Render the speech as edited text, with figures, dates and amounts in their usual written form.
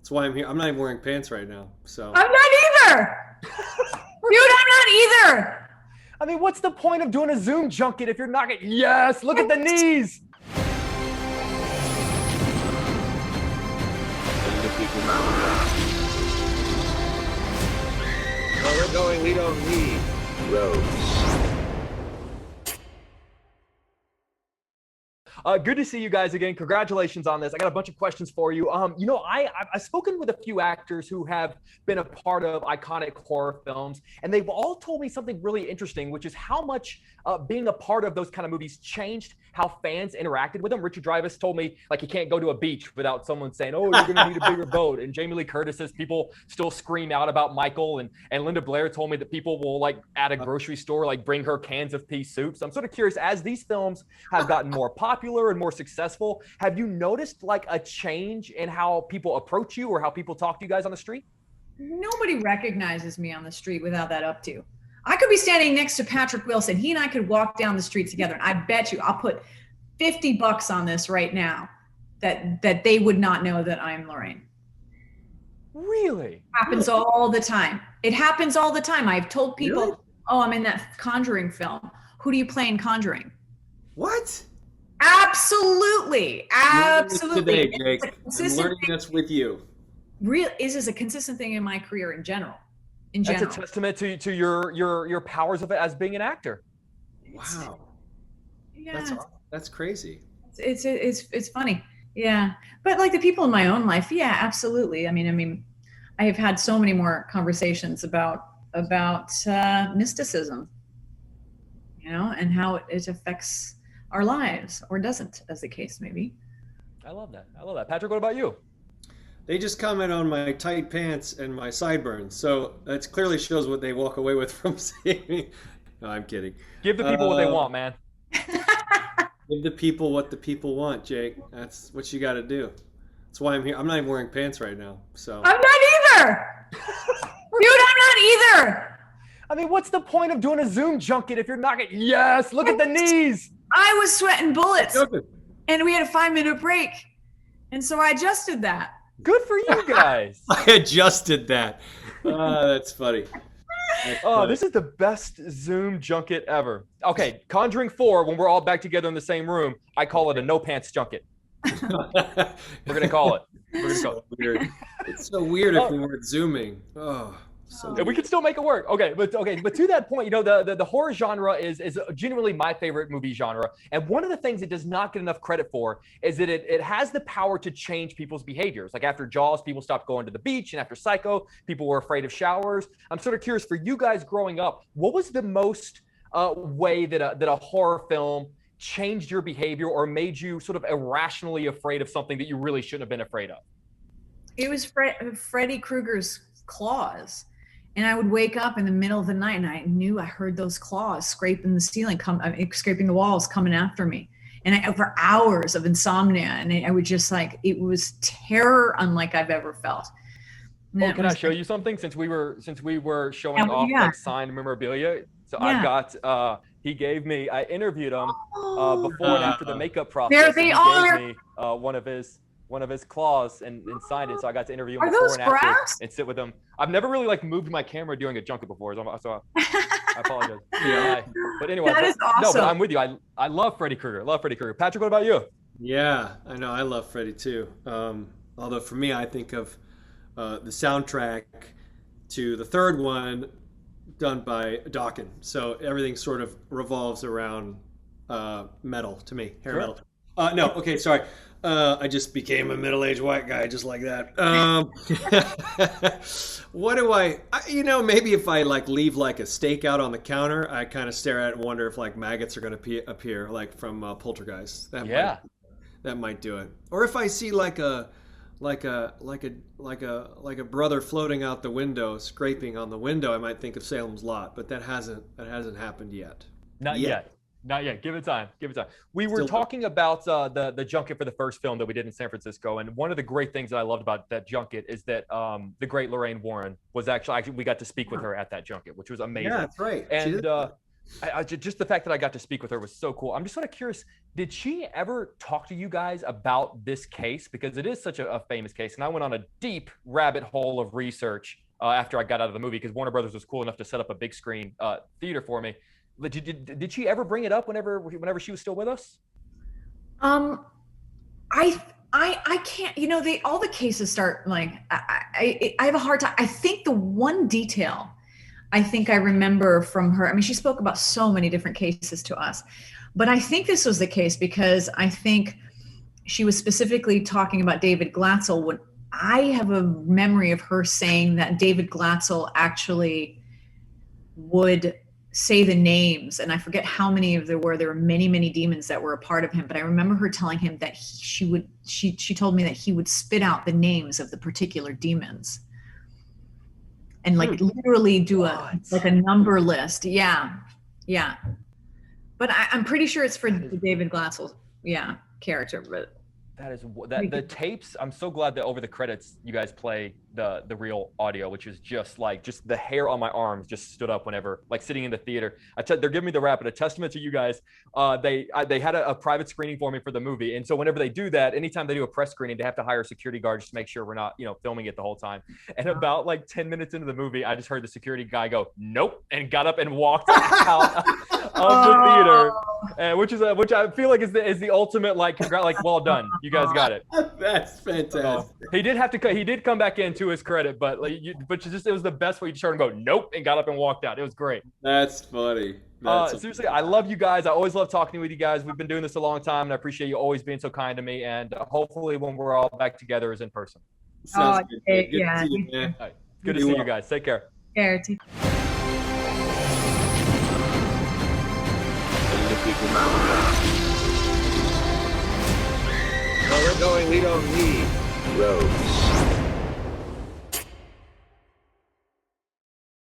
That's why I'm here. I'm not even wearing pants right now. So I'm not either. Dude, I'm not either. I mean, what's the point of doing a Zoom junket if you're not getting, yes, look at the knees. Where we're going, we don't need roads. Good to see you guys again. Congratulations on this. I got a bunch of questions for you. I've spoken with a few actors who have been a part of iconic horror films, and they've all told me something really interesting, which is how much being a part of those kind of movies changed how fans interacted with them. Richard Dreyfuss told me, like, he can't go to a beach without someone saying, oh, you're going to need a bigger boat. And Jamie Lee Curtis says people still scream out about Michael. And Linda Blair told me that people will, like, at a grocery store, like, bring her cans of pea soup. So I'm sort of curious, as these films have gotten more popular and more successful, have you noticed, like, a change in how people approach you or how people talk to you guys on the street? Nobody recognizes me on the street without that up to. I could be standing next to Patrick Wilson. He and I could walk down the street together. And I bet you I'll put $50 on this right now that they would not know that I'm Lorraine. Really? Happens all the time. It happens all the time. I've told people, really? Oh, I'm in that Conjuring film. Who do you play in Conjuring? What? Absolutely. Absolutely. Today, Jake. I'm learning this with you. This is a consistent thing in my career in general. That's a testament to your powers of it as being an actor. Wow. Yeah. That's crazy. It's funny. Yeah. But like the people in my own life, yeah, absolutely. I mean, I have had so many more conversations about mysticism, and how it affects our lives or doesn't, as the case may be. I love that. Patrick, what about you? They just comment on my tight pants and my sideburns, so that clearly shows what they walk away with from seeing me. No, I'm kidding. Give the people what they want, man. Give the people what the people want, Jake. That's what you got to do. That's why I'm here. I'm not even wearing pants right now, so. I'm not either. Dude, I'm not either. I mean, what's the point of doing a Zoom junket if you're not getting, yes, look at the knees. I was sweating bullets, and we had a 5-minute break, and so I adjusted that. Good for you guys. I adjusted that. That's funny. This is the best Zoom junket ever. Okay, Conjuring 4, when we're all back together in the same room, I call it a no pants junket. We're going to call it. Weird. It's so weird if we weren't Zooming. Oh. So we could still make it work. Okay, but to that point, the horror genre is genuinely my favorite movie genre. And one of the things it does not get enough credit for is that it has the power to change people's behaviors. Like after Jaws, people stopped going to the beach, and after Psycho, people were afraid of showers. I'm sort of curious, for you guys growing up, what was the most way that a horror film changed your behavior or made you sort of irrationally afraid of something that you really shouldn't have been afraid of? It was Freddy Krueger's claws. And I would wake up in the middle of the night and I knew I heard those claws scraping the ceiling, scraping the walls, coming after me. And for hours of insomnia. And I would just it was terror unlike I've ever felt. Can I show you something since we were showing off like signed memorabilia? So yeah. I've got, he gave me, I interviewed him before and after the makeup process. There they are. He gave me one of his claws and signed it, so I got to interview him Are before those and after brass? And sit with him. I've never really moved my camera during a junket before, so I apologize. Yeah. But anyway, that is awesome. No, but I'm with you. I love Freddy Krueger. Patrick, what about you? Yeah, I know. I love Freddy too. Although for me, I think of the soundtrack to the third one done by Dawkins. So everything sort of revolves around metal to me, hair metal. No, okay, sorry. I just became a middle-aged white guy just like that. What do maybe if I leave a steak out on the counter, I kind of stare at it and wonder if maggots are going to appear from Poltergeist. That might do it. Or if I see a brother floating out the window, scraping on the window, I might think of Salem's Lot, but that hasn't happened yet. Not yet. Give it time. We were talking about the junket for the first film that we did in San Francisco, and one of the great things that I loved about that junket is that the great Lorraine Warren was actually we got to speak with her at that junket, which was amazing. Yeah, that's right. And Just the fact that I got to speak with her was so cool. I'm just sort of curious, did she ever talk to you guys about this case? Because it is such a famous case. And I went on a deep rabbit hole of research after I got out of the movie, because Warner Brothers was cool enough to set up a big screen theater for me. Did she ever bring it up whenever she was still with us? I can't, all the cases start like, I have a hard time. I think the one detail I think I remember from her, I mean, she spoke about so many different cases to us, but I think this was the case because I think she was specifically talking about David Glatzel. When I have a memory of her saying that David Glatzel actually would say the names, and I forget how many of there were many, many demons that were a part of him, but I remember her telling him that she told me that he would spit out the names of the particular demons and like literally do a number list. Yeah. But I'm pretty sure it's for the David Glatzel, character. But that is the tapes. I'm so glad that over the credits you guys play the real audio, which is just the hair on my arms just stood up whenever sitting in the theater. They're giving me the rap, but a testament to you guys. They had a private screening for me for the movie, and so whenever they do that, anytime they do a press screening, they have to hire a security guard just to make sure we're not filming it the whole time. And about 10 minutes into the movie, I just heard the security guy go nope and got up and walked out of the theater, and which I feel like is the ultimate well done, you guys got it. That's fantastic. He did come back in to his credit, but it was the best way. You just heard him go nope and got up and walked out. It was great. That's funny. Seriously, I love you guys. I always love talking with you guys. We've been doing this a long time, and I appreciate you always being so kind to me. And hopefully, when we're all back together, is in person. Sounds good. Good yeah. to see you, man. All right. Good to see you guys. Take care. Charity. Where we're going, we don't need roads.